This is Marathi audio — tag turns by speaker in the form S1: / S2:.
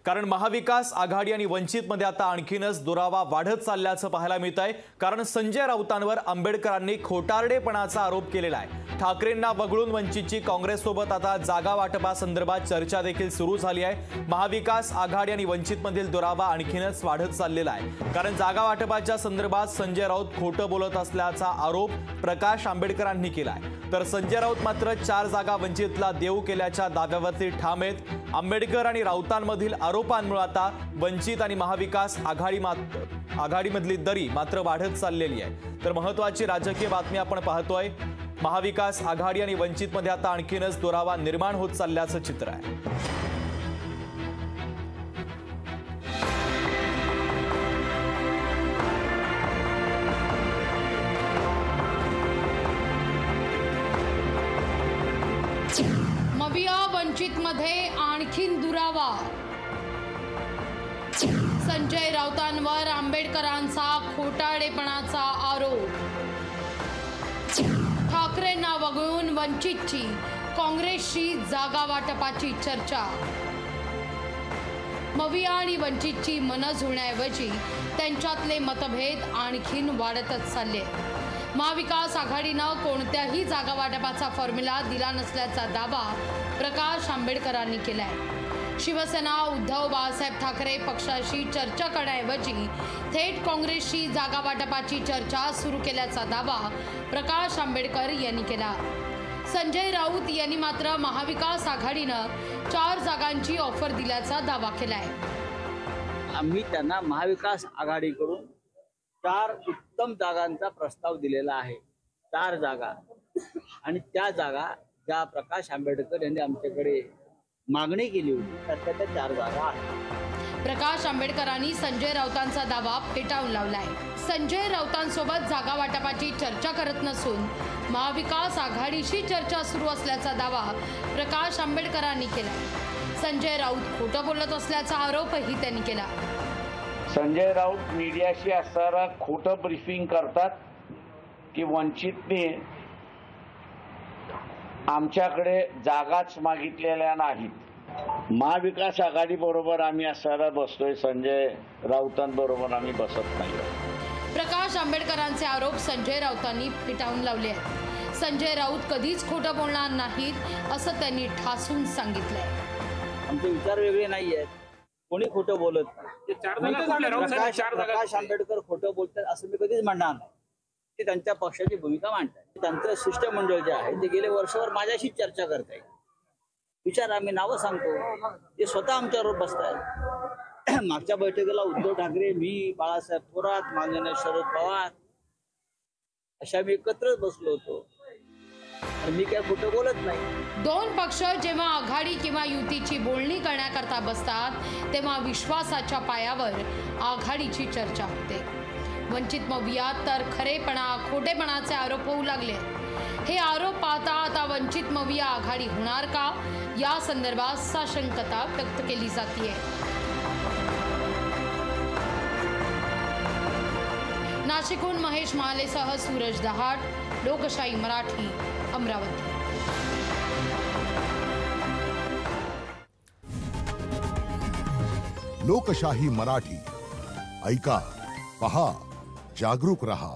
S1: कारण महाविकास आघाडी आणि वंचित मध्ये आता आणखीनच दुरावा वाढत चालल्याचं पाहायला मिळत आहे। कारण संजय राऊतांवर आंबेडकरांनी खोटारडेपणाचा आरोप केलेला आहे। ठाकरेंना वगळून वंचितची काँग्रेससोबत आता जागा वाटपासंदर्भात चर्चा देखील सुरू झाली आहे। महाविकास आघाडी आणि वंचित मधील दुरावा आणखीनच वाढत चाललेला आहे। कारण जागा वाटपाच्या संदर्भात संजय राऊत खोटं बोलत असल्याचा आरोप प्रकाश आंबेडकरांनी केला आहे। तर संजय राऊत मात्र 4 जागा वंचितला देऊ केल्याच्या दाव्यावरती ठाम आहेत। आंबेडकर आणि राऊतांमधील आरोपांमुळे आता वंचित आणि महाविकास आघाडीमधली दरी मात्र वाढत चाललेली आहे। तर महत्त्वाची राजकीय बातमी आपण पाहतोय। महाविकास आघाडी आणि वंचित मध्ये आता आणखीनच दुरावा निर्माण होत चालल्याचं चित्र आहे।
S2: मविया वंचित मध्ये आणखीन दुरावा। संजय राऊतांवर आंबेडकरांचा खोटारडेपणाचा आरोप। ठाकरेंना वगळून वंचितची काँग्रेसशी जागा वाटपाची चर्चा। मविया आणि वंचितची मनं जुळण्याऐवजी त्यांच्यातले मतभेद आणखीन वाढतच चालले। महाविकास आघाडीनं कोणत्याही जागा वाटपाचा फॉर्म्युला दिला नसल्याचा दावा प्रकाश आंबेडकरांनी केलाय। शिवसेना उद्धव बाळासाहेब ठाकरे पक्षाशी चर्चा करण्याऐवजी थेट काँग्रेसशी जागा वाटपाची चर्चा सुरू केल्याचा दावा प्रकाश आंबेडकर यांनी केला। संजय राऊत यांनी मात्र महाविकास आघाडीनं 4 जागांची ऑफर दिल्याचा दावा केलाय।
S3: आम्ही त्यांना महाविकास आघाडीकडून 4 उत्तम जागांचा प्रस्ताव दिलेला आहे। 4 जागा आणि त्या जागा ज्या प्रकाश आंबेडकर यांनी आमच्याकडे मागणी केली होती त्या 4 जागा आहेत।
S2: प्रकाश आंबेडकरांनी संजय राऊतांचा दावा फेटाळून लावलाय। संजय राऊतांसोबत जागा वाटपाची चर्चा करत नसून महाविकास आघाडीशी चर्चा सुरू असल्याचा दावा प्रकाश आंबेडकरांनी केलाय। संजय राऊत खोटं बोलत असल्याचा आरोपही त्यांनी केला।
S4: संजय राऊत मीडियाशी असताना खोटं ब्रीफिंग करतात की वंचितने आमच्याकडे जागाच मागितलेल्या नाहीत। महाविकास आघाडी बरोबर आम्ही असताना बसतोय, संजय राऊतांबरोबर आम्ही बसत नाही।
S2: प्रकाश आंबेडकरांचे आरोप संजय राऊतांनी फेटाळून लावले आहेत। संजय राऊत कधीच खोटं बोलणार नाहीत असं त्यांनी ठासून सांगितलंय।
S3: आमचे विचार वेगळे नाही आहेत, कोणी खोटं बोलत प्रकाश आंबेडकर खोटं बोलतात असं मी कधीच म्हणणार नाही। ते त्यांच्या पक्षाची भूमिका मांडतात। त्यांचं शिष्टमंडळ जे आहे ते गेले वर्षभर माझ्याशी चर्चा करतायत। विचार आम्ही नावं सांगतो, ते स्वतः आमच्यावर बसतायत। मागच्या बैठकीला उद्धव ठाकरे, मी, बाळासाहेब थोरात, माननीय शरद पवार अशा मी एकत्रच बसलो होतो। मी काय खोटं बोलत नाही।
S2: 2 पक्ष जेव्हा आघाडी किंवा युतीची बोलणी करण्याकरता बसतात तेव्हा विश्वासाच्या पायावर आघाडीची चर्चा होते। वंचित मवियात तर खरेपणा खोटेपणाचे आरोप होऊ लागले। हे आरोप पाहता आता वंचित मविया आघाडी होणार का या संदर्भात साशंकता व्यक्त केली जाते। नाशिकहून महेश महालेसह सूरज दहाट, लोकशाही मराठी, अमरावती।
S5: लोकशाही मराठी ऐका, पहा, जागरूक रहा।